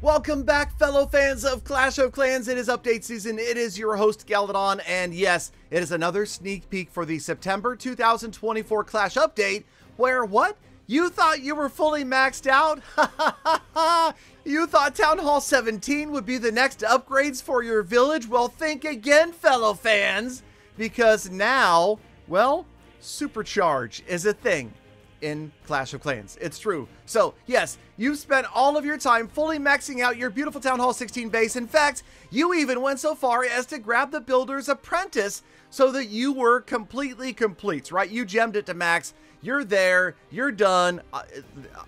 Welcome back, fellow fans of Clash of Clans. It is update season. It is your host, Galadon, and yes, it is another sneak peek for the September 2024 Clash update, where what? You thought you were fully maxed out? You thought Town Hall 17 would be the next upgrades for your village? Well, think again, fellow fans, because now, well, Supercharge is a thing in Clash of Clans. It's true. So yes, you've spent all of your time fully maxing out your beautiful Town Hall 16 base. In fact, you even went so far as to grab the Builder's Apprentice so that you were completely complete, right? You gemmed it to max. You're there. You're done.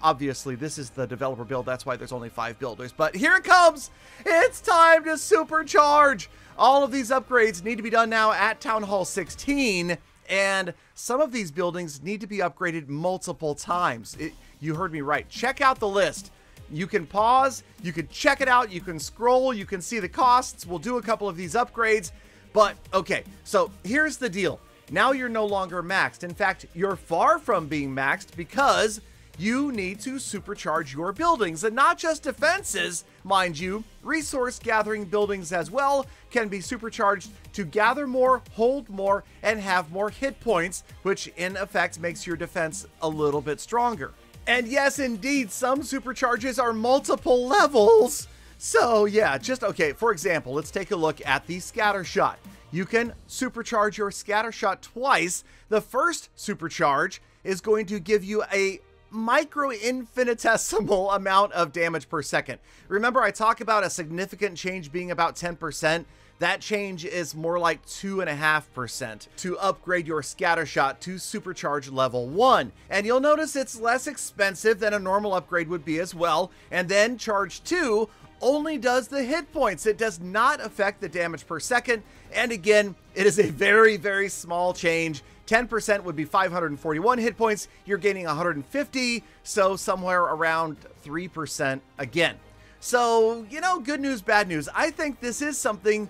Obviously, this is the developer build. That's why there's only 5 builders. But here it comes. It's time to supercharge. All of these upgrades need to be done now at Town Hall 16. And some of these buildings need to be upgraded multiple times. You heard me right. Check out the list. You can pause, you can check it out, you can scroll, you can see the costs. We'll do a couple of these upgrades. But, okay, so here's the deal. Now you're no longer maxed. In fact, you're far from being maxed because you need to supercharge your buildings, and not just defenses, mind you. Resource gathering buildings as well can be supercharged to gather more, hold more, and have more hit points, which in effect makes your defense a little bit stronger. And yes, indeed, some supercharges are multiple levels. So yeah, okay, for example, let's take a look at the scatter shot. You can supercharge your scatter shot twice. The first supercharge is going to give you a micro-infinitesimal amount of damage per second. Remember, I talk about a significant change being about 10%. That change is more like 2.5% to upgrade your scatter shot to supercharge level 1. And you'll notice it's less expensive than a normal upgrade would be as well. And then charge 2 only does the hit points. It does not affect the damage per second. And again, it is a very, very small change. 10% would be 541 hit points. You're gaining 150, so somewhere around 3% again. So, you know, good news, bad news. I think this is something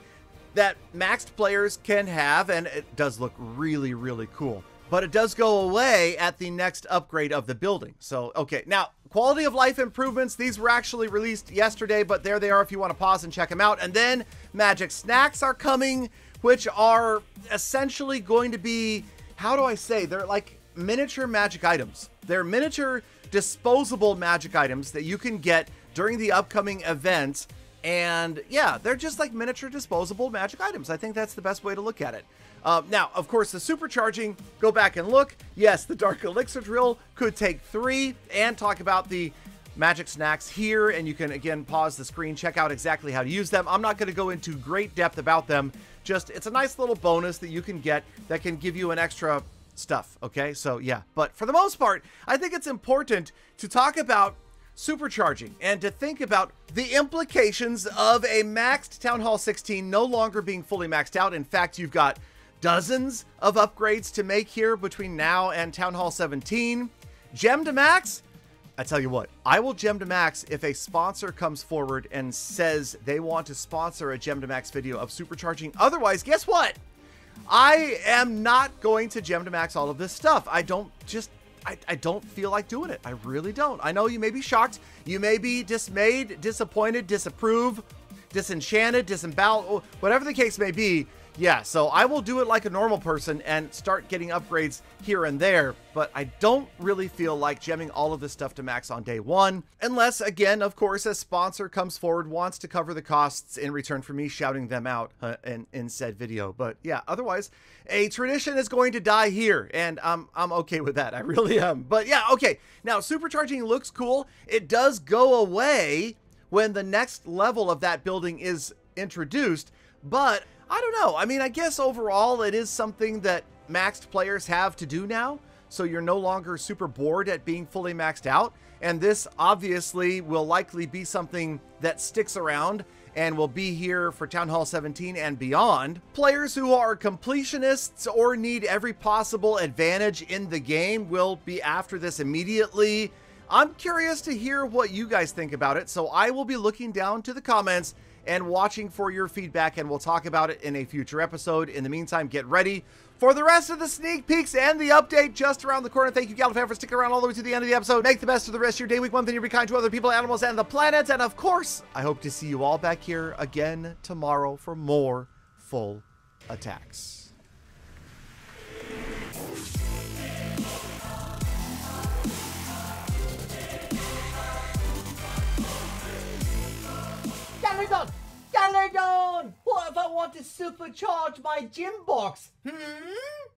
that maxed players can have, and it does look really, really cool. But it does go away at the next upgrade of the building. So, okay, now, quality of life improvements. These were actually released yesterday, but there they are if you want to pause and check them out. And then magic snacks are coming, which are essentially going to be, how do I say, they're like miniature magic items. They're miniature disposable magic items that you can get during the upcoming event. And yeah, they're just like miniature disposable magic items. I think that's the best way to look at it. Now, of course, the supercharging, go back and look. Yes, the Dark Elixir Drill could take 3, and talk about the magic snacks here. And you can, again, pause the screen, check out exactly how to use them. I'm not going to go into great depth about them. Just, it's a nice little bonus that you can get that can give you an extra stuff, okay? So, yeah. But for the most part, I think it's important to talk about supercharging and to think about the implications of a maxed Town Hall 16 no longer being fully maxed out. In fact, you've got dozens of upgrades to make here between now and Town Hall 17. Gem to max? I tell you what, I will gem to max if a sponsor comes forward and says they want to sponsor a gem to max video of supercharging. Otherwise, guess what? I am not going to gem to max all of this stuff. I don't feel like doing it. I really don't. I know you may be shocked. You may be dismayed, disappointed, disapprove, disenchanted, disemboweled, whatever the case may be. Yeah, so I will do it like a normal person and start getting upgrades here and there, but I don't really feel like gemming all of this stuff to max on day 1, unless, again, of course, a sponsor comes forward, wants to cover the costs in return for me shouting them out in said video. But yeah, otherwise, a tradition is going to die here, and I'm okay with that. I really am. But yeah, okay. Now, supercharging looks cool. It does go away when the next level of that building is introduced, but I don't know. I mean, I guess overall it is something that maxed players have to do now. So you're no longer super bored at being fully maxed out. And this obviously will likely be something that sticks around and will be here for Town Hall 17 and beyond. Players who are completionists or need every possible advantage in the game will be after this immediately. I'm curious to hear what you guys think about it. So I will be looking down to the comments and watching for your feedback, and we'll talk about it in a future episode. In the meantime, get ready For the rest of the sneak peeks and the update just around the corner, thank you, Galadon, for sticking around all the way to the end of the episode. Make the best of the rest of your day, week, month, and year. Be kind to other people, animals, and the planet. And of course, I hope to see you all back here again tomorrow for more full attacks. Galadon! Galadon! What if I want to supercharge my gym box?